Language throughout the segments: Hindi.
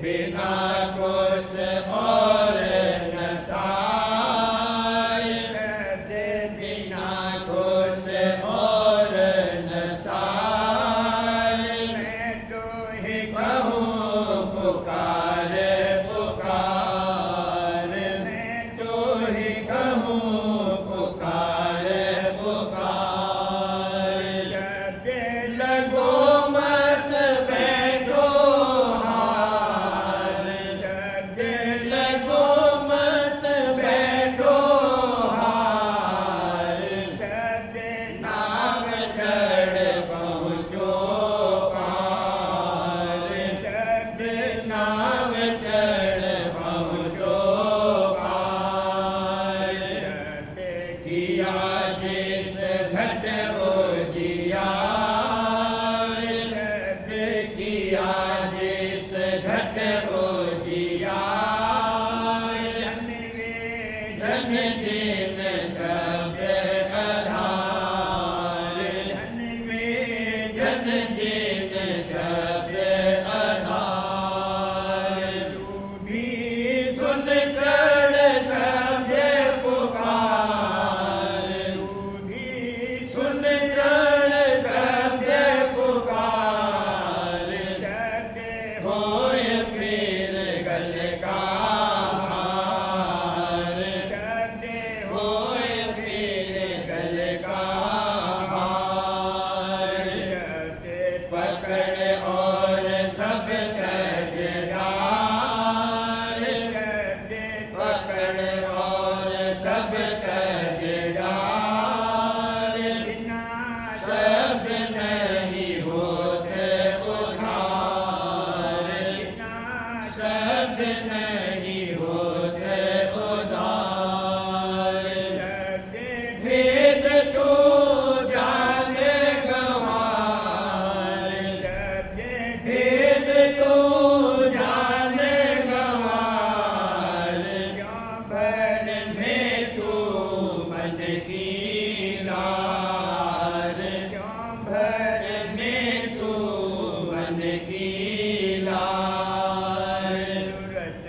बिना कुछ और न साय, शब्द बिना कुछ और न साय। मैं तो ही कहूँ पुकार पुकार, मैं तो ही कहूँ पुकार पुकार। शब्द लगो मत बैठो हार, शब्द लगो मत बैठो हार। शब्द नाव चढ़ पहुँचो पार, शब्द नाव चढ़ पहुँचो पार। शब्द किया जिस घट उजियार, शब्द किया जिस घट उजियार। धन वे धन जिन शब्द आधार, धन वे धन जिन शब्द आधार। तू भी सुन चढ़ शब्द पुकार, तू भी सुन चढ़ शब्द पुकार। शब्द होय फिर गल का हार, शब्द होय फिर गल का हार। शब्द पकड़ और सब तज डाल, शब्द पकड़ और सब तज डाल। बिना शब्द नहीं होते उधार, बिना शब्द नहीं होते उधार। शब्द भेद तू जाने गंवार, शब्द भेद तू जाने गंवार। क्यों भर में तू मन की लार, क्यों भर में तू मन की लार। सूरत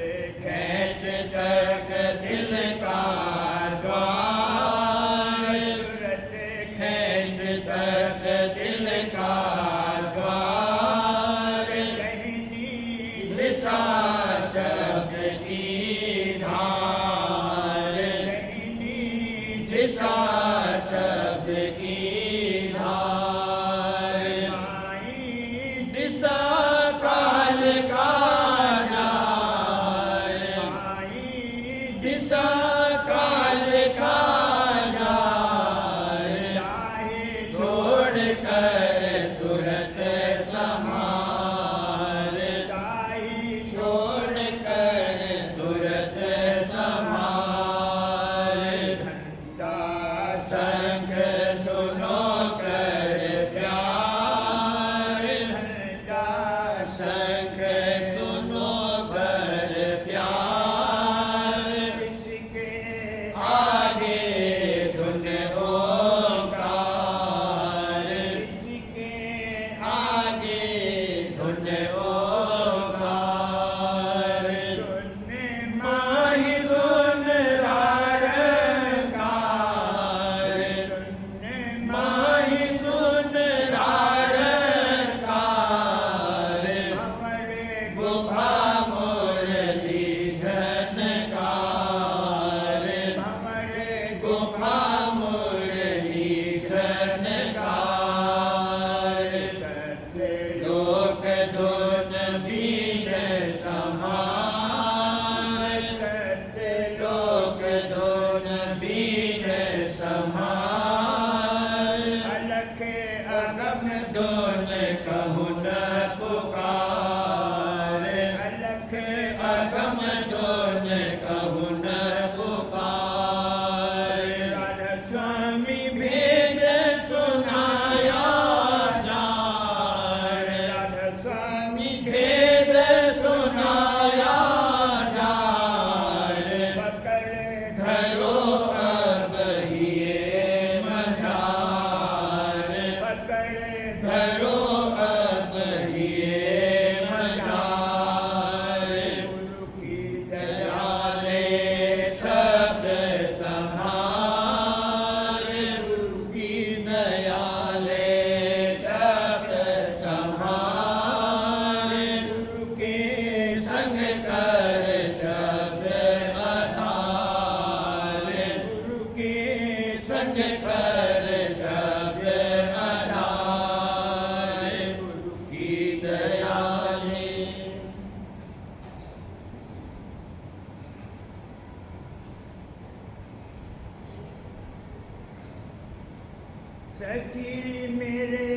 सखी मेरे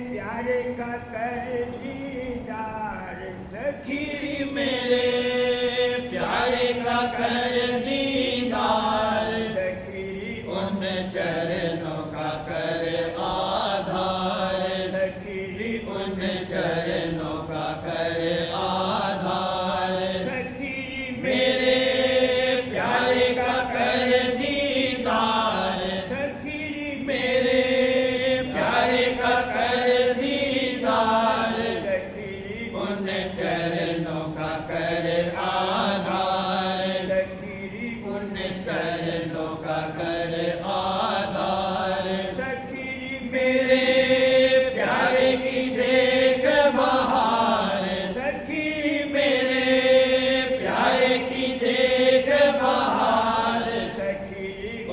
प्यारे का कर दीदार, सखी मेरे प्यारे का कर दीदार, सखी उन चरणों का कर आधार, सखी उन चरणों का कर आधार, सखी मेरे प्यारे का कर दीदार, सखी मेरे प्यारे का कर दीदार, सखी उन चरणों का कर आधार, सखी उन चरणों का कर आधार, सखी मेरे प्यारे की देख बहार, सखी मेरे प्यारे की देख बहार, सखी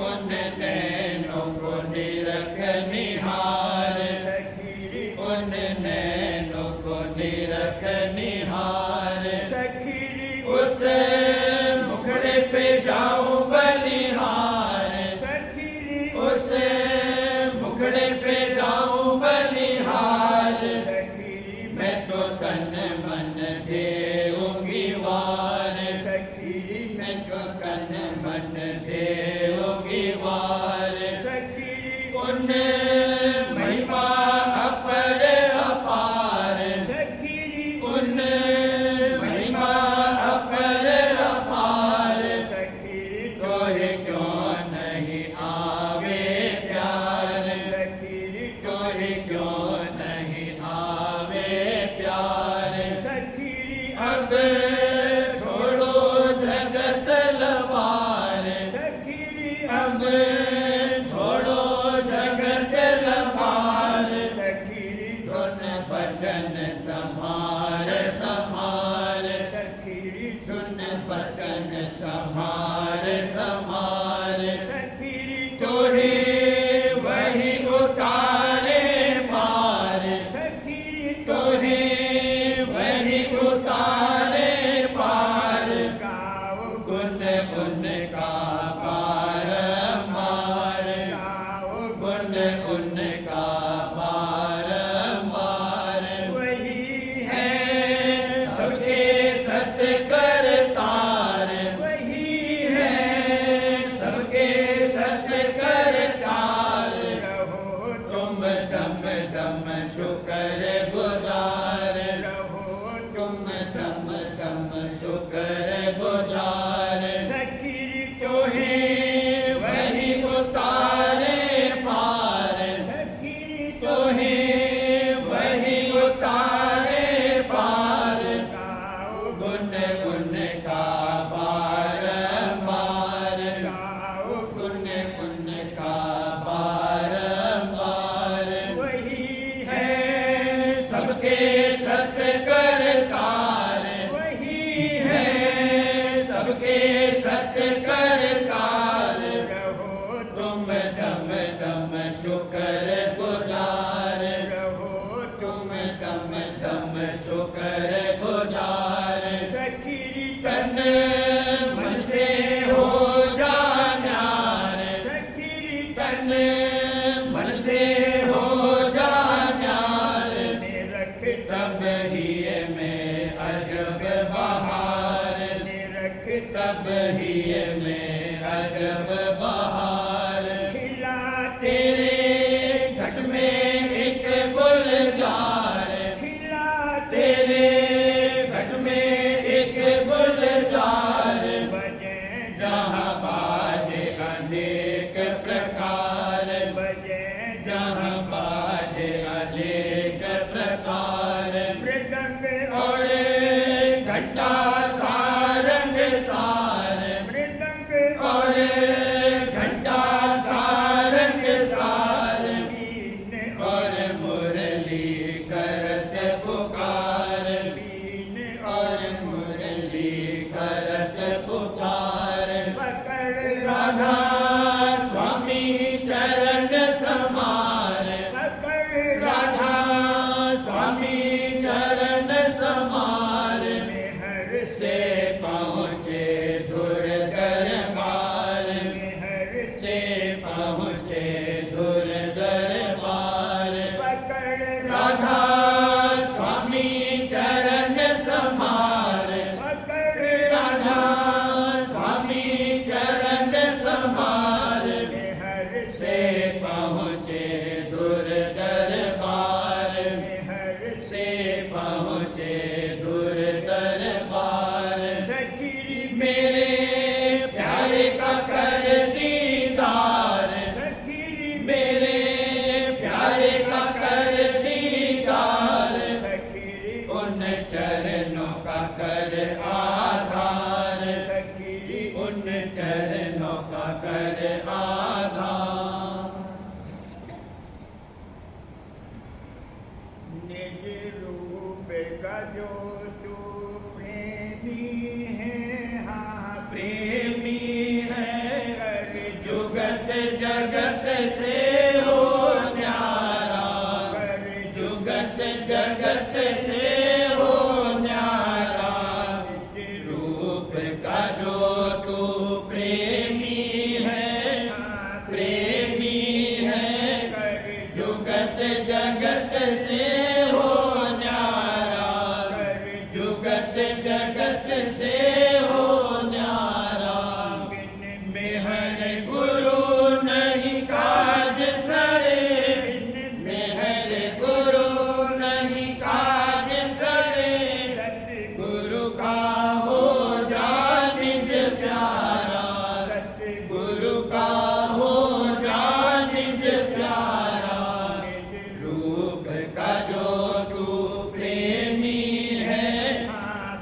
उन नैनों को निरख निहार, सखी उन नैनों को निरख निहार, सखी उस मुखड़े पे जाऊं बलिहार, सखी उस मुखड़े पे जाऊं बलिहार, सखी मैं तो तन मन देऊंगी वार, सखी मैं तो तन मन देऊंगी वार, सखी उन महिमा अपर अपार, सखी उन महिमा अपर अपार, सखी तोहे क्यों नहीं आवे प्यार, सखी तोहे क्यों नहीं आवे प्यार, सखी अब छोड़ो जगत लबार, सखी अब छोड़ो जगत लबार, सखी सुन बचन संभार संभार, सखी सुन बचन संभार संभार, सखी तोहे वही उतारे पार, सखी तोहे वही उतारे पार, गाओ गुण उनका बारंबार, गाओ गुण उनका बारंबार, वही है सबके सत्य करतार, वही है सबके सत्य करतार, रहो तुम दम दम शुक्र गुजार, रहो तुम दम दम शुक्र गुजार, सखी तोहे वही उतारे पार, सखी तोहे वही उतारे पार, गाओ गुण उनका बारंबार, गाओ गुण उनका बारंबार, वही है सबके सत्य करतार, वही है सबके सत्य करतार, रहो तुम दम दम शुक्र गुजार, रहो तुम दम दम शुक्र गुजार, सखी तन मन से हो जान्यार, सखी तन मन से हो जान्यार, निरख तब ही में अजब बहार, निरख तब ही में अजब बहार, खिला तेरे घट में एक गुलजार, खिला तेरे घट में एक गुलजार, बजे जहाँ बाजे अनेक प्रकार, बजे जहाँ बाजे अनेक प्रकार, मृदंग और घंटा सारंग सार, मृदंग और घंटा जगत से हो न्यारा। बिन मेहर गुरु नहीं काज सरे, बिन मेहर गुरु नहीं काज सरे। सतगुरु का हो जा निज प्यारा, सतगुरु का हो जा निज प्यारा। रूप का जो तू प्रेमी है,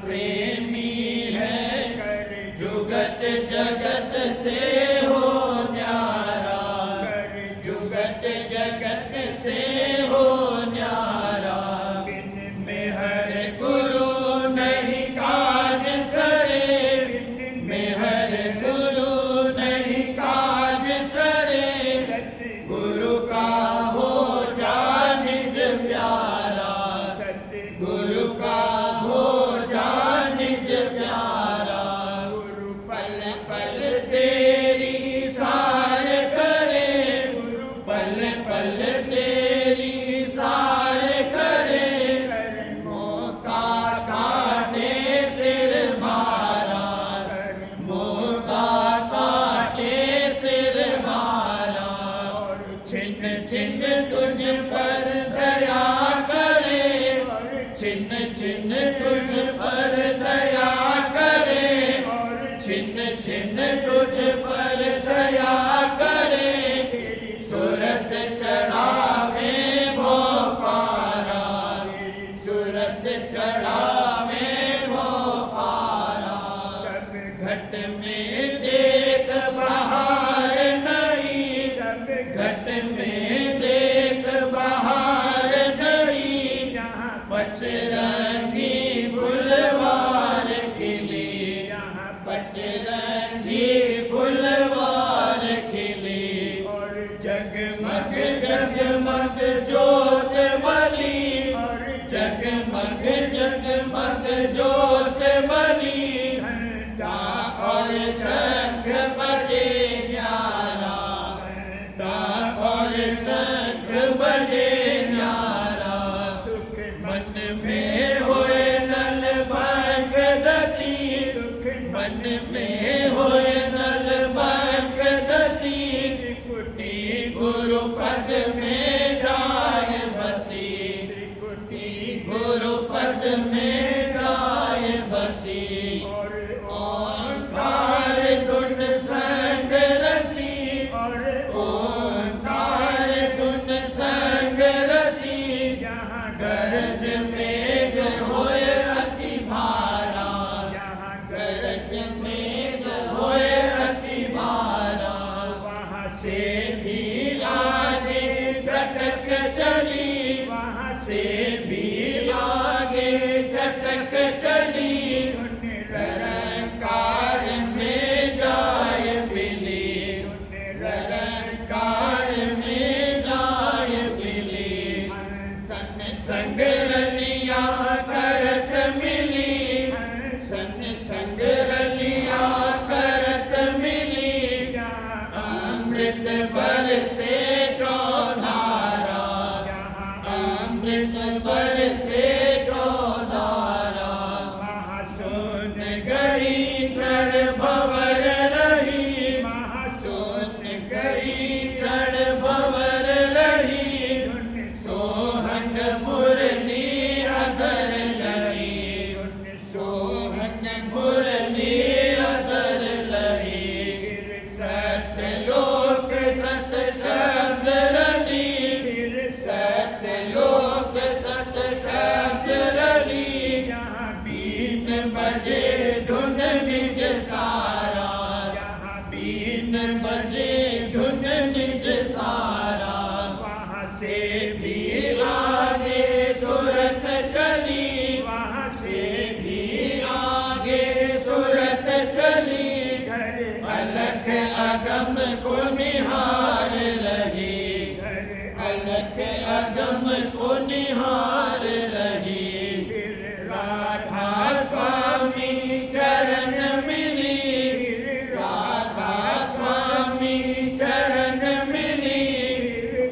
प्रेमी है, कर जुगत जगत से हो न्यारा, कर जुगत जगत से हो न्यारा। बिन मेहर गुरु नहीं काज सरे, बिन मेहर गुरु नहीं काज सरे। सतगुरु का हो जा निज प्यारा, सतगुरु का हो जा निज प्यारा। गुरु पल पल तेरी सार करे, गुरु पल पल तेरी सार करे। कर्मों का काटे सिर भारा, कर्मों का काटे सिर भारा। और छिन छिन तुझ पर दया करे, छिन छिन तुझ पर दया करे। और छिन छिन तुझ पर दया करे। सूरत चढ़ावे भो पारा, सूरत चढ़ावे भो पारा। तब घट में देख बहार नहीं, तब घट में देख बहार नहीं। जहाँ पचरंगी फुलवार खिली, जहाँ पचरंगी फुलवार खिली। और जगमग जगमग जोत बली, और जगमग जगमग जोत बली। घंटा और शंख बजे न्यारा, घंटा और शंख बजे न्यारा। सुख मन में होए नल भंग दसी, सुख मन में होए नल भंग दसी। त्रिकुटी गुरु पद में जाय बसी, त्रिकुटी गुरु पद में जाय बसी। और ओंकार गुण संग रसी, और ओंकार गुण संग रसी। जहाँ गरज मेघ होए अति भारा, जहाँ गरज मेघ होए अति भारा। वहाँ से भी आगे झटक चली, वहाँ से भी आगे झटक चली। निरंकार में जाय बिली, निरंकार में जाय बिली। सन संग रलिया करत मिली, सन संग रलिया करत मिली। अमृत बरसे चौधारा, अमृत बरसे चौधारा। महासुन गई जड़ भवर रही, महासुन गई जड़ भवर रही। सोहंग मुरली अधर लही, सोहंग मुरली अधर लही। फिर सतलोक सत शब्द रली, फिर सतलोक सत शब्द रली। यहाँ बीन बजे धुन निज सारा, यहाँ बीन बजे धुन निज सारा। वहाँ से भी आगे सूरत चली, वहाँ से भी आगे सूरत चली। घर अलख अगम को निहार रही, घर अलख अगम को निहार रही। फिर राधा स्वामी चरण मिली, फिर राधा स्वामी चरण मिली।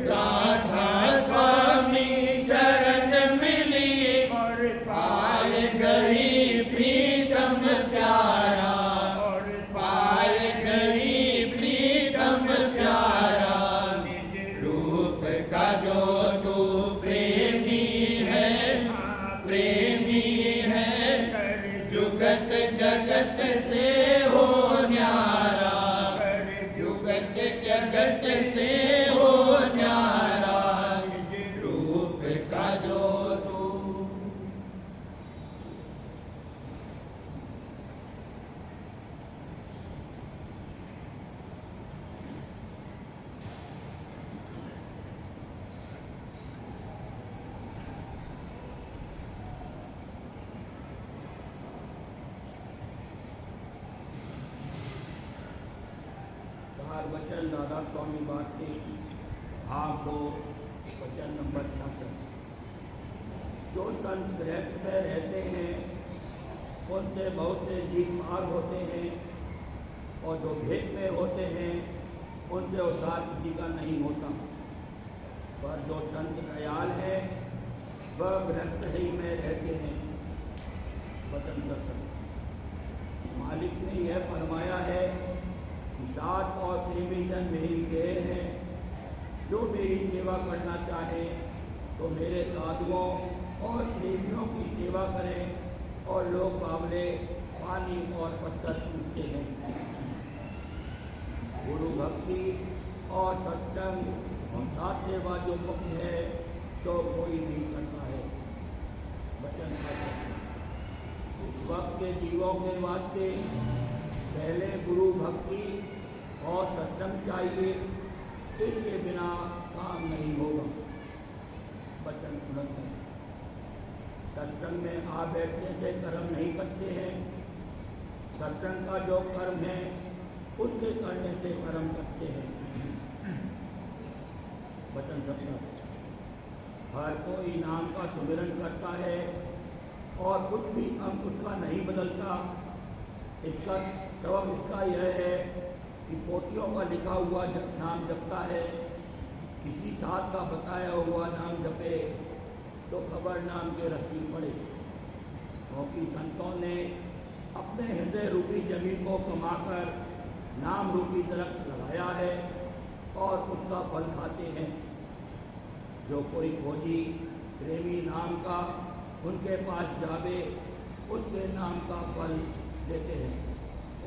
राधा स्वामी चरण मिली। और पाए गई प्रीतम वचन दादा स्वामी बाटे भाग 2 वचन नंबर 66। जो संत गृहस्थ में रहते हैं उनसे बहुत से जीव पार होते हैं, और जो भेद में होते हैं उनसे उद्धार किसी का नहीं होता। पर जो संत दयाल है वह गृहस्थ ही में रहते हैं। वचन दर्शन मालिक ने यह फरमाया है कि सात और प्रेमी जन मेरी देह हैं। जो मेरी सेवा करना चाहे तो मेरे साधुओं और प्रेमियों की सेवा करें। और लोग बावले पानी और पत्थर पूछते हैं। गुरु भक्ति और सत्संग और साथ सेवा जो मुख्य है तो कोई नहीं करता है। वचन इस वक्त के जीवों के वास्ते पहले गुरु भक्ति और सत्संग चाहिए, इसके बिना काम नहीं होगा। वचन सुनते हैं। सत्संग में आ बैठने से कर्म नहीं करते हैं। सत्संग का जो कर्म है उसके करने से कर्म करते हैं। वचन सत्संग हर कोई नाम का सुमिरन करता है और कुछ भी अंग उसका नहीं बदलता। इसका सबब इसका यह है कि पोथियों का लिखा हुआ नाम जपता है, किसी साथ का बताया हुआ नाम जपे तो खबर नाम के रस्सी पड़े। क्योंकि संतों ने अपने हृदय रूपी जमीन को कमाकर नाम रूपी दरख्त लगाया है और उसका फल खाते हैं। जो कोई खोजी प्रेमी नाम का उनके पास जावे, उसके नाम का फल देते हैं,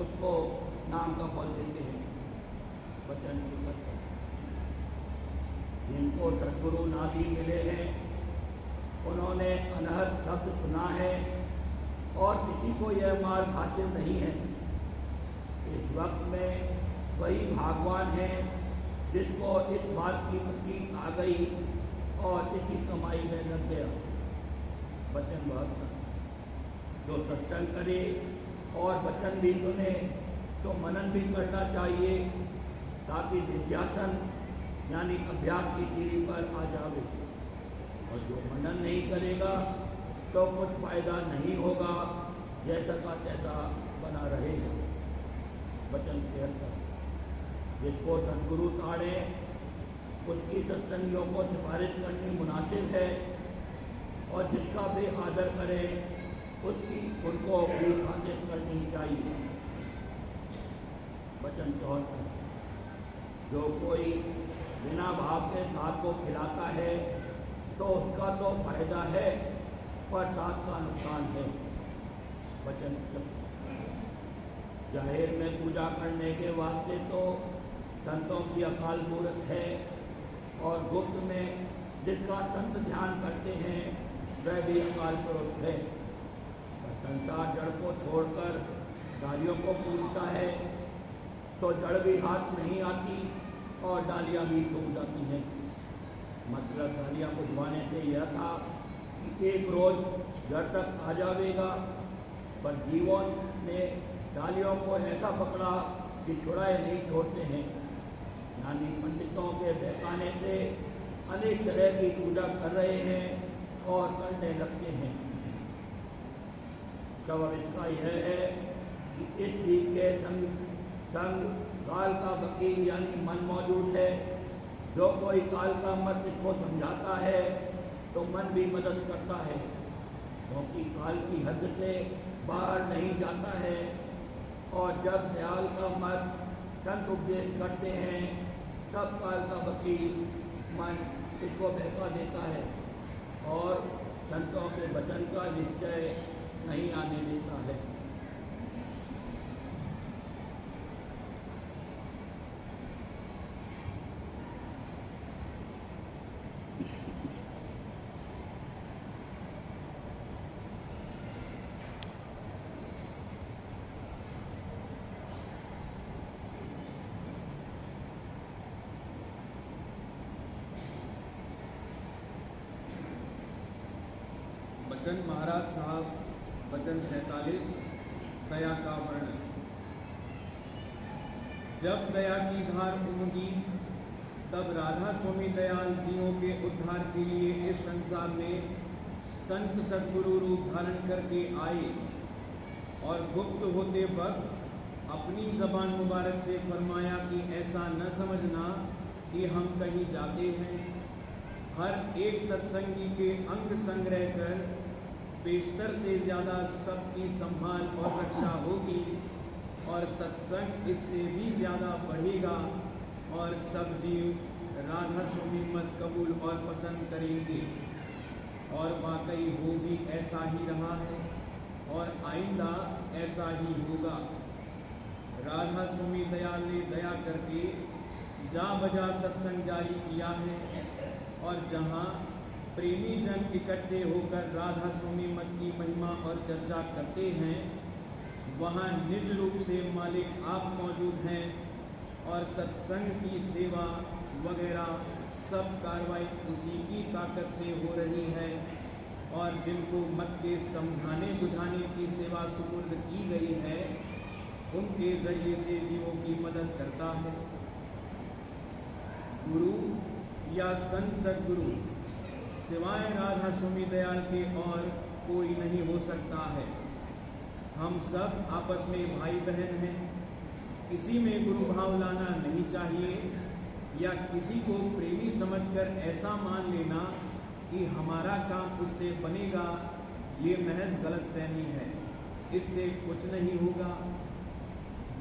उसको नाम का फल देते हैं। वचन करते जिनको सद्गुरु नादी मिले हैं उन्होंने अनहद शब्द सुना है और किसी को यह मार्ग हासिल नहीं है। इस वक्त में वही भागवान है जिसको इस बात की प्रतीक आ गई और इसकी कमाई में लग गया। वचन बहुत जो सत्संग करे और वचन भी सुने तो मनन भी करना चाहिए, ताकि विद्यासन यानी अभ्यास की सीढ़ी पर आ जावे। और जो मनन नहीं करेगा तो कुछ फायदा नहीं होगा, जैसा का तैसा बना रहेगा। वचन के अंदर जिसको सद्गुरु ताड़े उसकी सत्संगियों को सिफारिश करनी मुनासिब है, और जिसका भी आदर करें उसकी उनको भी खातिर करनी चाहिए। वचन 74 जो कोई बिना भाव के साथ को खिलाता है तो उसका तो फायदा है, पर साथ का नुकसान है। वचन जाहिर में पूजा करने के वास्ते तो संतों की अकाल मूर्त है, और गुप्त में जिसका संत ध्यान करते हैं वह भी अकाल पुरुष है। संसार जड़ को छोड़कर डालियों को पूजता है तो जड़ भी हाथ नहीं आती और डालियाँ भी सूख जाती हैं। मतलब डालियाँ बुझवाने से यह था कि एक रोज जड़ तक आ जाएगा, पर जीवन ने डालियों को ऐसा पकड़ा कि छुड़ाए नहीं छोड़ते हैं। यानी पंडितों के बहकाने से अनेक तरह की पूजा कर रहे हैं और करने लगते हैं। सबब इसका यह है कि इस चीज के संग काल का वकील यानी मन मौजूद है। जो कोई काल का मत इसको समझाता है तो मन भी मदद करता है, क्योंकि काल की हद से बाहर नहीं जाता है। और जब दयाल का मत संत उपदेश करते हैं तब काल का वकील मन इसको बहका देता है और संतों के वचन का निश्चय नहीं आने देता है। वचन महाराज साहब वचन 47 दया का वर्णन। जब दया की धार उमगी, तब राधा स्वामी दयाल जियों के उद्धार के लिए इस संसार में संत सद्गुरु रूप धारण करके आए और गुप्त होते वक्त अपनी ज़बान मुबारक से फरमाया कि ऐसा न समझना कि हम कहीं जाते हैं। हर एक सत्संगी के अंग संग रहकर बेशतर से ज़्यादा सबकी संभाल और रक्षा होगी और सत्संग इससे भी ज़्यादा बढ़ेगा और सब जीव राधा स्वामी मत कबूल और पसंद करेंगे। और वाकई हो भी ऐसा ही रहा है और आइंदा ऐसा ही होगा। राधा स्वामी दयाल ने दया करके जा बजा सत्संग जारी किया है और जहाँ प्रेमी जन इकट्ठे होकर राधा स्वामी मत की महिमा और चर्चा करते हैं, वहाँ निज रूप से मालिक आप मौजूद हैं और सत्संग की सेवा वगैरह सब कार्रवाई उसी की ताकत से हो रही है और जिनको मत के समझाने बुझाने की सेवा सुपुर्द की गई है, उनके जरिए से जीवों की मदद करता है। गुरु या संत सद्गुरु सिवाय राधा स्वामी दयाल के और कोई नहीं हो सकता है। हम सब आपस में भाई बहन हैं। किसी में गुरु भाव लाना नहीं चाहिए या किसी को प्रेमी समझकर ऐसा मान लेना कि हमारा काम उससे बनेगा, ये महज गलतफहमी है। इससे कुछ नहीं होगा।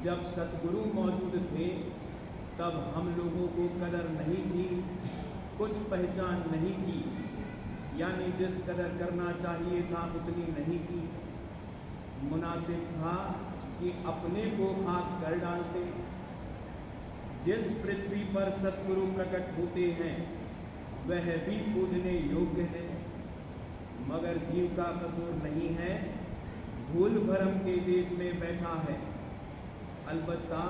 जब सतगुरु मौजूद थे तब हम लोगों को कदर नहीं थी, कुछ पहचान नहीं की, यानी जिस कदर करना चाहिए था उतनी नहीं की। मुनासिब था कि अपने को खाक कर डालते। जिस पृथ्वी पर सतगुरु प्रकट होते हैं वह भी पूजने योग्य है, मगर जीव का कसूर नहीं है, भूल भरम के देश में बैठा है। अलबत्ता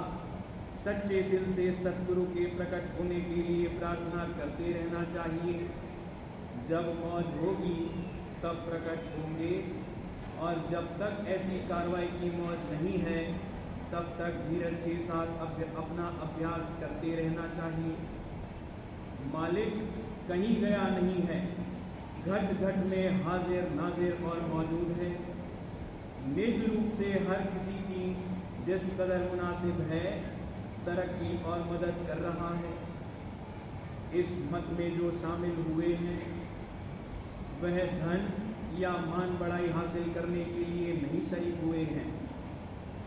सच्चे दिल से सतगुरु के प्रकट होने के लिए प्रार्थना करते रहना चाहिए। जब मौज होगी तब प्रकट होंगे और जब तक ऐसी कार्रवाई की मौज नहीं है तब तक धीरज के साथ अपना अभ्यास करते रहना चाहिए। मालिक कहीं गया नहीं है, घट घट में हाजिर नाजिर और मौजूद है। निज रूप से हर किसी की जिस कदर मुनासिब है तरक्की और मदद कर रहा है। इस मत में जो शामिल हुए हैं वह धन या मान बढ़ाई हासिल करने के लिए नहीं शरीक हुए हैं।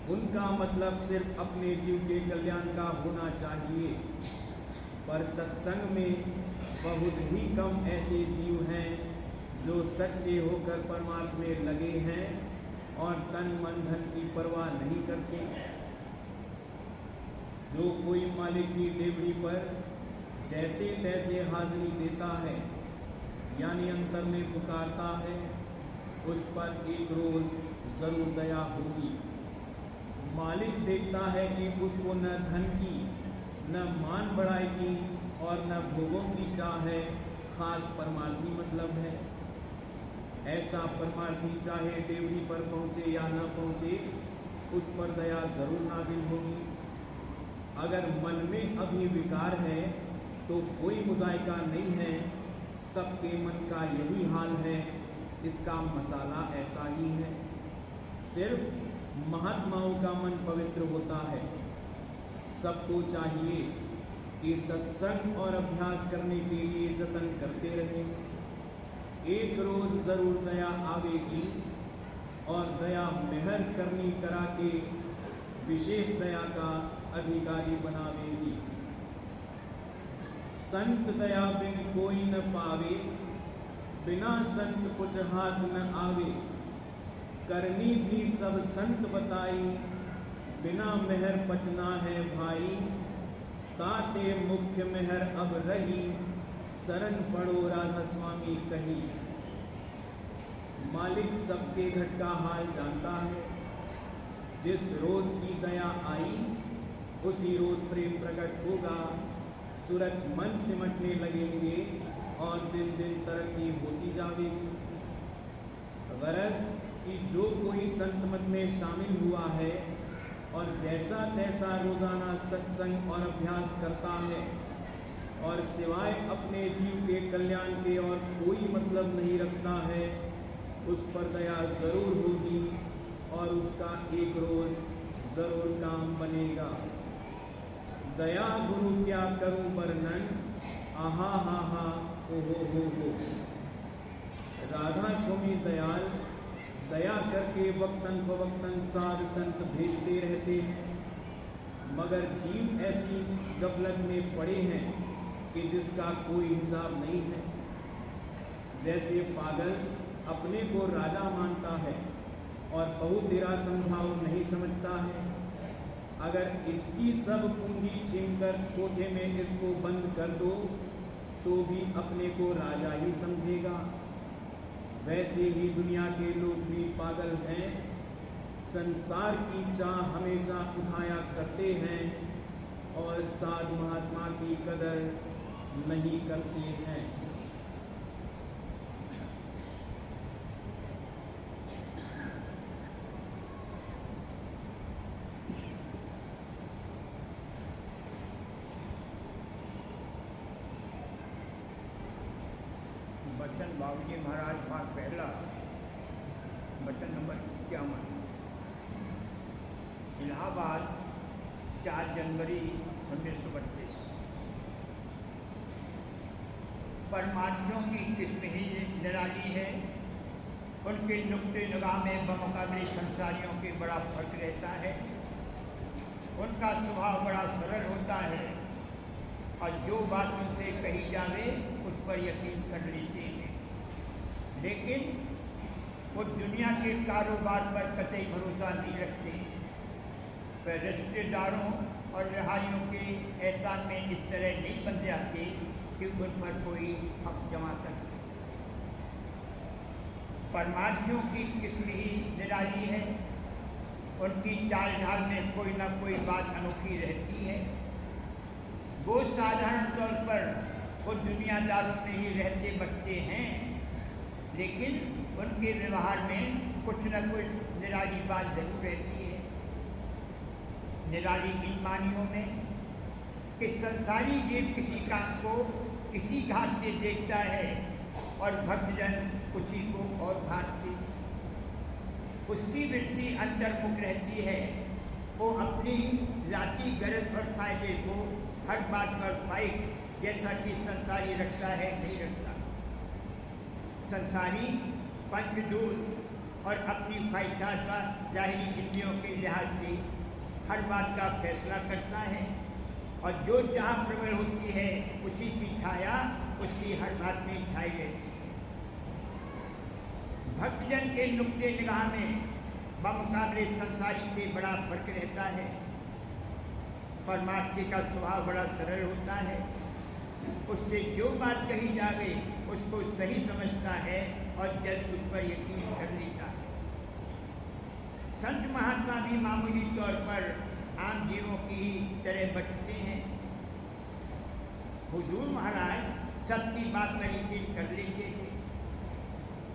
उनका मतलब सिर्फ अपने जीव के कल्याण का होना चाहिए। पर सत्संग में बहुत ही कम ऐसे जीव हैं जो सच्चे होकर परमार्थ में लगे हैं और तन मन धन की परवाह नहीं करते। जो कोई मालिक की डेवड़ी पर जैसे तैसे हाजिरी देता है, यानी अंतर में पुकारता है, उस पर एक रोज जरूर दया होगी। मालिक देखता है कि उसको न धन की, न मान बढ़ाई की और न भोगों की चाह है, खास परमार्थी मतलब है। ऐसा परमार्थी चाहे डेवड़ी पर पहुँचे या न पहुँचे, उस पर दया जरूर नाजिल होगी। अगर मन में अभी विकार है तो कोई मुजायका नहीं है, सबके मन का यही हाल है। इसका मसाला ऐसा ही है। सिर्फ महात्माओं का मन पवित्र होता है। सबको चाहिए कि सत्संग और अभ्यास करने के लिए जतन करते रहें। एक रोज जरूर दया आवेगी और दया मेहर करनी करा के विशेष दया का अधिकारी बनावेगी। संत दया बिन कोई न पावे, बिना संत कुछ हाथ न आवे। करनी भी सब संत बताई, बिना मेहर पचना है भाई। ताते मुख्य मेहर अब रही, शरण पड़ो राधा स्वामी कही। मालिक सबके घट का हाल जानता है। जिस रोज की दया आई उसी रोज प्रेम प्रकट होगा। सूरत मन सिमटने लगेंगे और दिन दिन तरक्की होती जाएगी। गरज कि जो कोई संत मत में शामिल हुआ है और जैसा तैसा रोज़ाना सत्संग और अभ्यास करता है और सिवाय अपने जीव के कल्याण के और कोई मतलब नहीं रखता है, उस पर दया ज़रूर होगी और उसका एक रोज़ ज़रूर काम बनेगा। दया गुरु क्या करूं वर्णन, आहा हा हा ओ हो। राधा स्वामी दयाल दया करके वक्तन फवक्तन साध संत भेजते रहते हैं, मगर जीव ऐसी गफलत में पड़े हैं कि जिसका कोई हिसाब नहीं है। जैसे पागल अपने को राजा मानता है और बहुत तेरा संभाव नहीं समझता है, अगर इसकी सब पूंजी छीनकर कोठे में इसको बंद कर दो तो भी अपने को राजा ही समझेगा। वैसे ही दुनिया के लोग भी पागल हैं, संसार की चाह हमेशा उठाया करते हैं और साधु महात्मा की कदर नहीं करते हैं। बचन बाबूजी महाराज भाग पहला, बचन नंबर 51। इलाहाबाद 4 जनवरी 1932। परमार्थियों की किस्म ही निराली है। उनके नुक्ते निगाह में बमुकाबले संसारियों के बड़ा फर्क रहता है। उनका स्वभाव बड़ा सरल होता है और जो बात उनसे कही जावे उस पर यकीन कर लेते हैं, लेकिन वो दुनिया के कारोबार पर कतई भरोसा नहीं रखते। वे रिश्तेदारों और रिहाइयों के एहसान में इस तरह नहीं बन जाते कि उन पर कोई हक जमा सके। परमार्थियों की किस्म ही निराली है। उनकी चाल ढाल में कोई ना कोई बात अनोखी रहती है। वो साधारण तौर पर वो दुनियादारों में ही रहते बसते हैं, लेकिन उनके व्यवहार में कुछ न कुछ निराली बात जरूर रहती है। निराली इन मानियों में कि संसारी जीव किसी काम को किसी घाट से देखता है और भक्तजन उसी को और घाट से। उसकी वृत्ति अंतर्मुख रहती है। वो अपनी जाति गरज और फायदे को हर बात पर फाइट जैसा कि संसारी रखता है नहीं रखता। संसारी पंचदूत और अपनी ख्वाहिशात व जाहिरी इंद्रियों के लिहाज से हर बात का फैसला करता है और जो जहाँ प्रबल होती है उसी की छाया उसकी हर बात में छाई रहती है। भक्तजन के नुक्ते निगाह में बमुकाबले संसारी के बड़ा फर्क रहता है। परमार्थी का स्वभाव बड़ा सरल होता है। उससे जो बात कही जावे उसको सही समझता है और जल्द उस पर यकीन कर लेता है। संत महात्मा भी मामूली तौर पर आम जीवों की ही तरह बचते हैं। हुजूर महाराज सबकी बात पर यकीन कर लेते थे।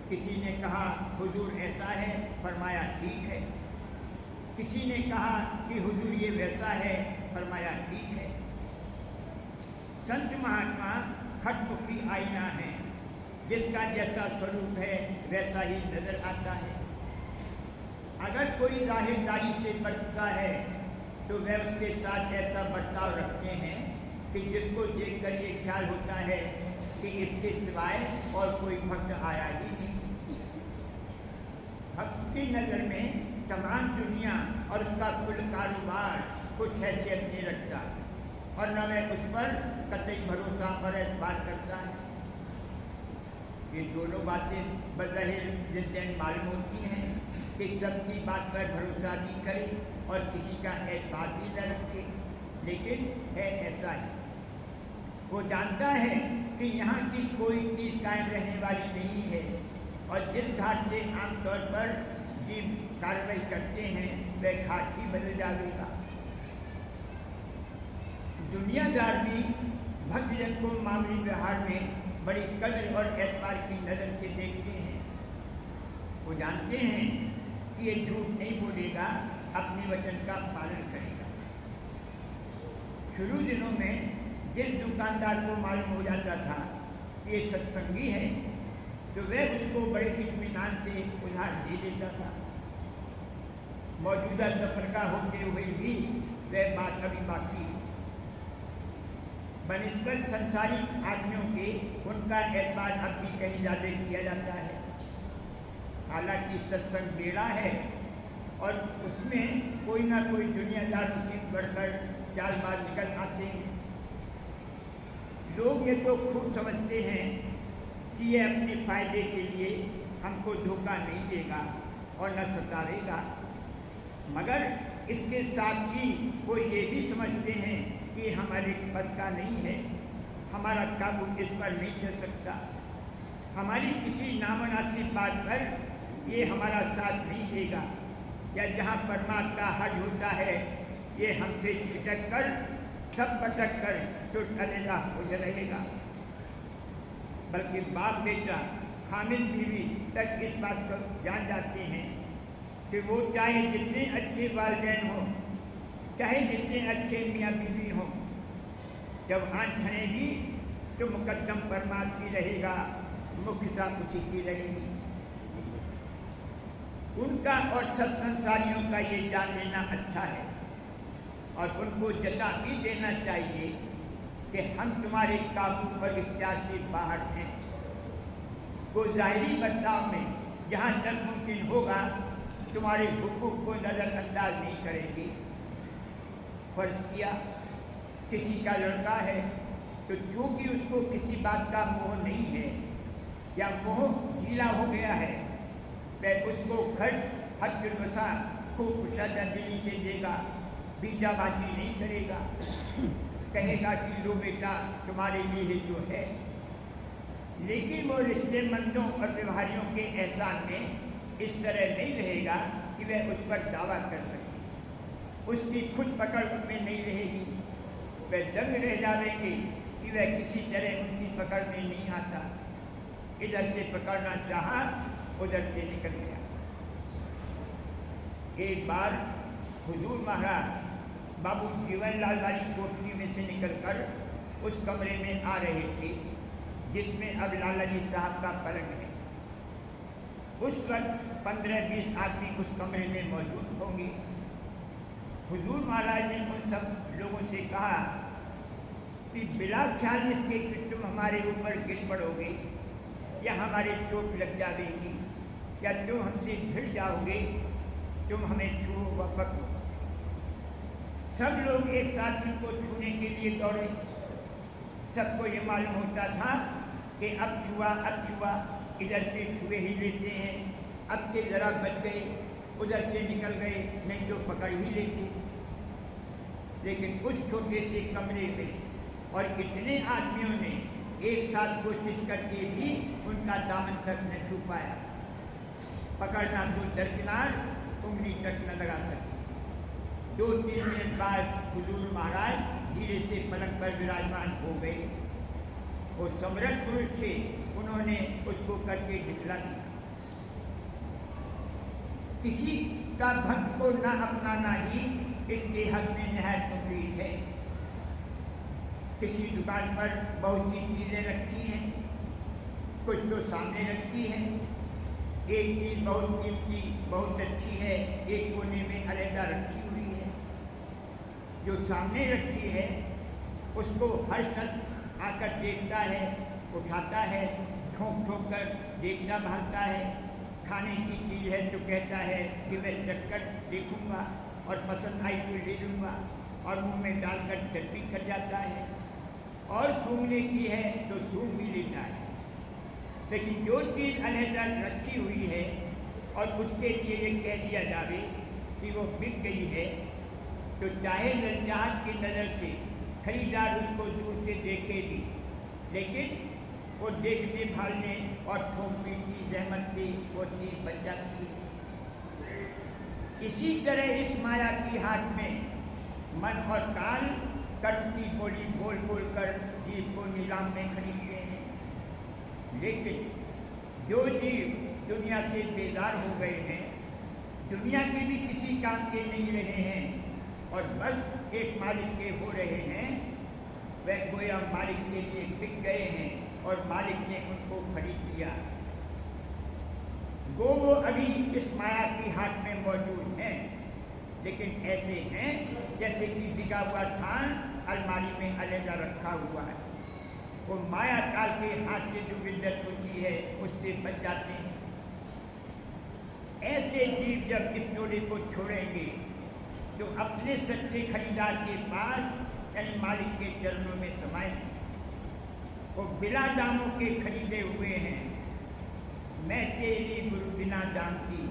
किसी ने कहा हुजूर ऐसा है, फरमाया ठीक है। किसी ने कहा कि हुजूर ये वैसा है, फरमाया ठीक है। संत महात्मा खटमुखी आईना है, जिसका जैसा स्वरूप है वैसा ही नजर आता है। अगर कोई जाहिरदारी से बरतता है तो वह उसके साथ ऐसा बर्ताव रखते हैं कि जिसको देखकर ये ख्याल होता है कि इसके सिवाय और कोई भक्त आया ही नहीं। भक्त की नज़र में तमाम दुनिया और उसका कुल कारोबार कुछ हैसियत नहीं रखता और न वह उस पर कतई भरोसा और एतबार करता है। ये दोनों बातें बज़ाहिर जिद्दन मालूम होती हैं कि सबकी बात पर भरोसा भी करे और किसी का एतबार भी न रखे, लेकिन है ऐसा ही। वो जानता है कि यहाँ की कोई चीज़ कायम रहने वाली नहीं है और जिस घाट से आमतौर पर जीव कार्रवाई करते हैं वह घाट ही बदल जाएगा। दुनियादार भी भक्तजन को मामूली व्यवहार में बड़ी कदर और एतबार की नज़र से देखते हैं। वो जानते हैं कि ये झूठ नहीं बोलेगा अपने वचन का पालन करेगा। शुरू दिनों में जिस दुकानदार को मालूम हो जाता था कि ये सत्संगी है तो वह उसको बड़े इत्मीनान से उधार दे देता था। मौजूदा तफरका होते हुए भी वह बात अभी बाकी है। बनिस्बत संसारी आदमियों के उनका एतबार अब भी कहीं ज़्यादा किया जाता है। हालांकि सत्संग बेड़ा है और उसमें कोई ना कोई दुनियादारों से बढ़कर चालबाज निकल आते हैं। लोग ये तो खूब समझते हैं कि ये अपने फायदे के लिए हमको धोखा नहीं देगा और न सतावेगा, मगर इसके साथ ही वो ये भी समझते हैं कि हमारे बस का नहीं है, हमारा काबू इस पर नहीं चल सकता, हमारी किसी नामनासिब बात पर ये हमारा साथ नहीं देगा, या जहाँ परमात्मा का हज होता है ये हमसे छिटक कर सब भटक कर तो अलग हो रहेगा। बल्कि बाप बेटा खामिल बीवी तक इस बात को जान जाते हैं कि वो चाहे जितने अच्छे वालिदैन हों, चाहे जितने अच्छे मियाँ बीवी हों, जब आँच ठनेगी तो मुकद्दम परमात्मा ही रहेगा, मुख्यता उसी की रहेगी। उनका और सब संसारियों का ये जान लेना अच्छा है और उनको जता भी देना चाहिए कि हम तुम्हारे काबू और इख्तियार से बाहर हैं। वो ज़ाहिरी बर्ताव में जहाँ तक मुमकिन होगा तुम्हारे हुकूक को नज़रअंदाज नहीं करेंगे। फर्ज किया किसी का लड़का है तो चूँकि उसको किसी बात का मोह नहीं है या मोह गीला हो गया है, वह उसको खर्च हज खूब कुशादा दिली से देगा, बीजाबाजी नहीं करेगा, कहेगा कि लो बेटा तुम्हारे लिए जो है। लेकिन वो रिश्तेमंदों और व्यवहारियों के एहसान में इस तरह नहीं रहेगा कि वह उस पर दावा कर सके। उसकी खुद पकड़ उनमें नहीं रहेगी, वह दंग रह जाएंगे कि वह किसी तरह उनकी पकड़ में नहीं आता। इधर से पकड़ना चाहा, उधर से निकल गया। एक बार हुजूर महाराज बाबू जीवनलाल वाली कोठरी में से निकलकर उस कमरे में आ रहे थे जिसमें अब लाला जी साहब का पलंग है। उस वक्त 15-20 आदमी उस कमरे में मौजूद होंगे। हुजूर महाराज ने उन सब लोगों से कहा कि बिला ख्याल इसके कि तुम हमारे ऊपर गिर पड़ोगे या हमारे चोट लग जाएगी या तुम हमसे भिड़ जाओगे, तुम हमें छुओ व पकड़ो। सब लोग एक साथ उनको छूने के लिए दौड़े। सबको ये मालूम होता था कि अब छुआ, इधर से छुए ही लेते हैं, अब से ज़रा बच गए, उधर से निकल गए, नहीं तो पकड़ ही लेते। लेकिन उस छोटे से कमरे में और इतने आदमियों ने एक साथ कोशिश करके भी उनका दामन तक न छू पाया। पकड़ना तो दरकिनार, उंगली तक न लगा सके। 2-3 मिनट बाद हुजूर महाराज धीरे से पलंग पर विराजमान हो गए। वो समर्थ पुरुष थे, उन्होंने उसको करके दिखला दिया। किसी का भक्त को न अपनाना ही इसके हक में निहायत मुफीद है। किसी दुकान पर बहुत सी चीज़ें रखी हैं, कुछ तो सामने रखी हैं। एक चीज़ बहुत कीमती, बहुत अच्छी है, एक कोने में अलहदा रखी हुई है। जो सामने रखी है उसको हर शख्स आकर देखता है, उठाता है, ठोक ठोक कर देखता भागता है। खाने की चीज़ है तो कहता है कि मैं चखकर देखूँगा और पसंद आई तो ले लूँगा, और मुंह में डालकर चटनी कर जाता है। और सूंघने की है तो सूंघ भी लेता है। लेकिन जो चीज़ अलहदा रखी हुई है और उसके लिए ये कह दिया जावे कि वो बिक गई है, तो चाहे ललचाहट की नज़र से खरीदार उसको दूर से देखे भी, लेकिन वो देखने भालने और ठोकने की जहमत से वो चीज़ बन जाती है। इसी तरह इस माया की हाथ में मन और कान कर्म की बोली बोल बोल कर जीव को नीलाम में खरीदते हैं। लेकिन जो जीव दुनिया से बेजार हो गए हैं, दुनिया के भी किसी काम के नहीं रहे हैं और बस एक मालिक के हो रहे हैं। वह गोया मालिक के लिए बिक गए हैं और मालिक ने उनको खरीद लिया। वो अभी इस माया की हाथ में मौजूद हैं, लेकिन ऐसे हैं जैसे कि बिका हुआ धान अलमारी में अलग रखा हुआ है। वो माया काल के हाथ से जो विद्युत होती है उससे बच जाते हैं। ऐसे जीव जब इस जोड़े को छोड़ेंगे तो अपने सच्चे खरीदार के पास यानी मालिक के चरणों में समाएंगे। वो बिना दामों के खरीदे हुए हैं। मैं तेरी गुरु बिना दाम की।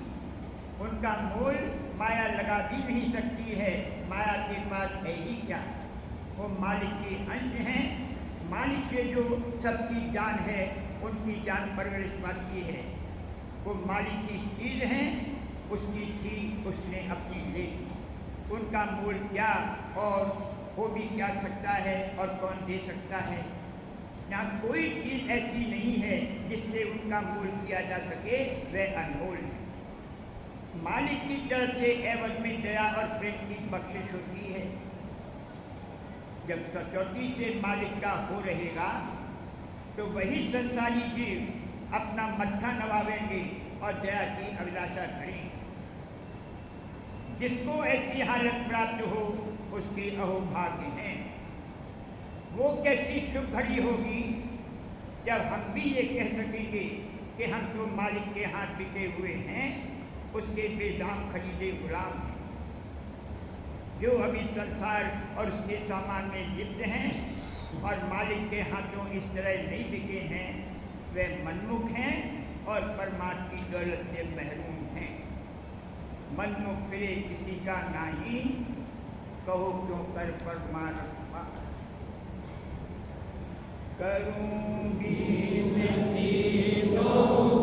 उनका मोल माया लगा भी नहीं सकती है। माया के पास है ही क्या। वो मालिक के अंश हैं। मालिक से जो सबकी जान है उनकी जान परवरिशवासी है। वो मालिक की चीज़ हैं, उसकी चीज उसने अपनी ले ली। उनका मोल क्या और हो भी क्या सकता है और कौन दे सकता है। यहाँ कोई चीज़ ऐसी नहीं है जिससे उनका मोल किया जा सके, वह अनमोल है। मालिक की तरफ से एवज में दया और प्रेम की बख्शिश होती है। जब सचौटी से मालिक का हो रहेगा तो वही संसारी जीव अपना मत्था नवावेंगे और दया की अभिलाषा करेंगे। जिसको ऐसी हालत प्राप्त हो उसके अहोभाग्य हैं। वो कैसी शुभ घड़ी होगी जब हम भी ये कह सकेंगे कि हम जो मालिक के हाथ बिके हुए हैं उसके बेदाम खरीदे गुलाम हैं। जो अभी संसार और उसके सामान में लिप्त हैं और मालिक के हाथों इस तरह नहीं बिके हैं, वे मनमुख हैं और परमात्मा की दौलत से महरूम हैं। मनमुख फिरे किसी का नाही, कहो क्यों कर परमात्मा। करूं विनती तो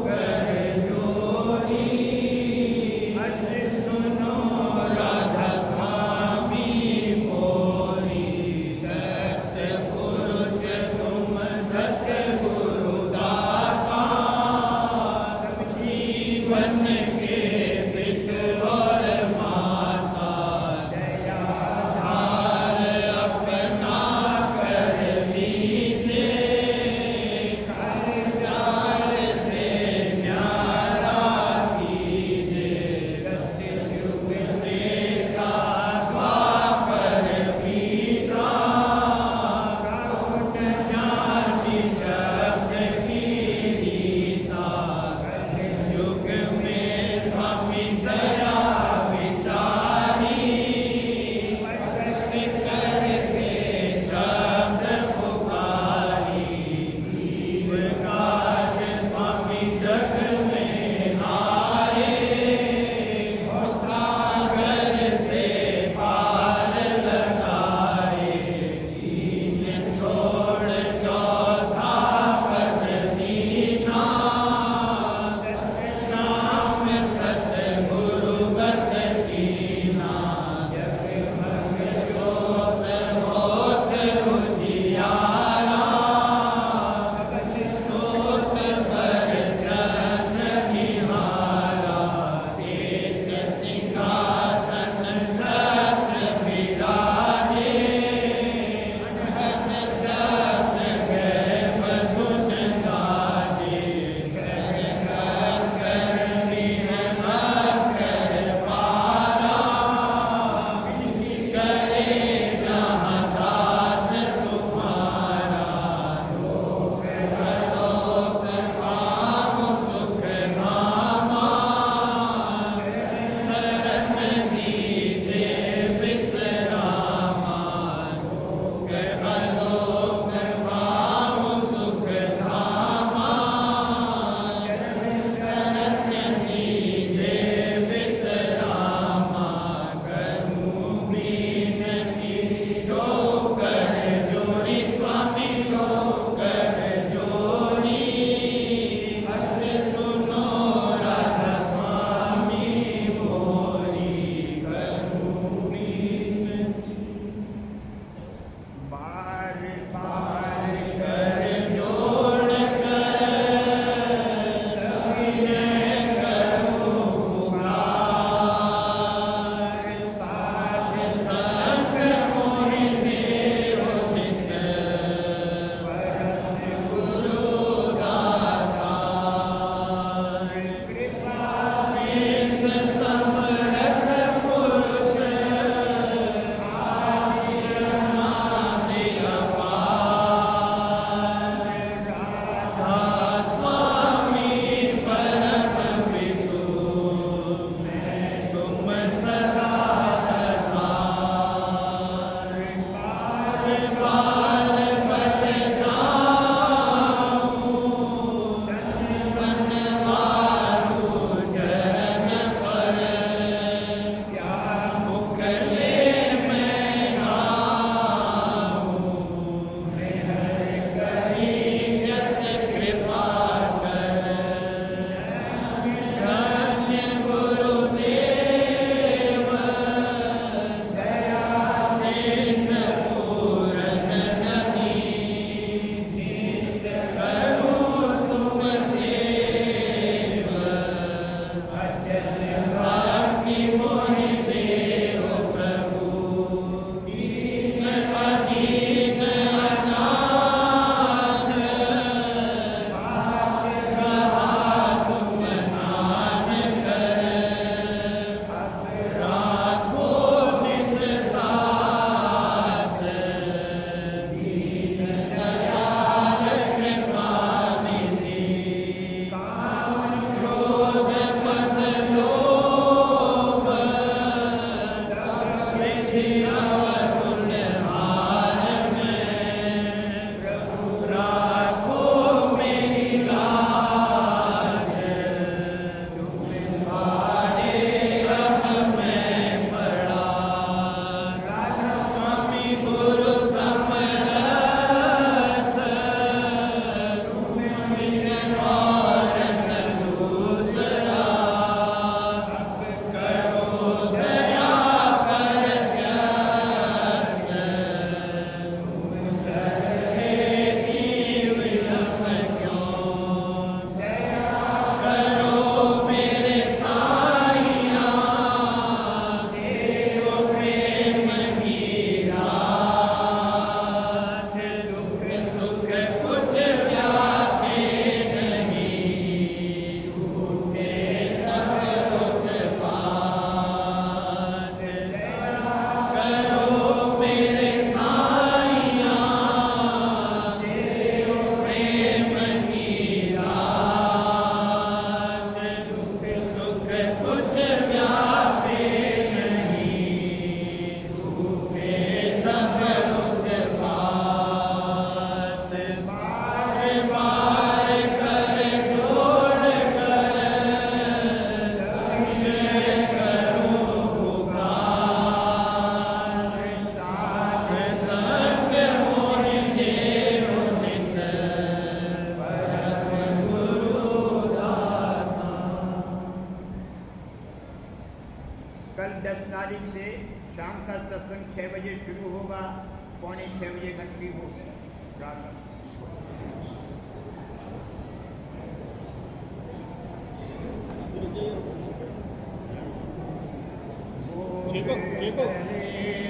कर जोरी, अर्ज सुनो राधा स्वामी मोरी। सत्य पुरुष तुम सत्य गुरु दाता, सब जीवन के पित और माता। दया धार अपना कर लीजिए, कर जाल से न्यारा कीजिए। सत्ययुग त्रेता द्वापर बीता, कहो न जानी शब्द की रीता। कलयुग में स्वामी दया विचारी, प्रकट करके शब्द पुकारी। जीव काज स्वामी जग में आए, और सागर से पार लगाए। दीन छोड़ चौथा पद दीना, सतनाम सतगुरु गत कीना। जगमग ज्योत होत उजियारा, भगत सोत पर चरण निहारा। श्वेत सिंहासन छत्र विराजे, अनहद शब्द गैब धुन गाजे। सर्ग अक्षर निहन अक्षर पारा, विनती करे जहाँ दास तुम्हारा। लोक अलोक पावो सुख धामा, शरण दीजे विश्रामा। लोक अलोक पावो सुख धामा, शरण दीजे विश्रामा। करूं विनती कल 10 तारीख से शाम का सत्संग 6 बजे शुरू होगा, 5:45 बजे घंटी होगी। ठीक हो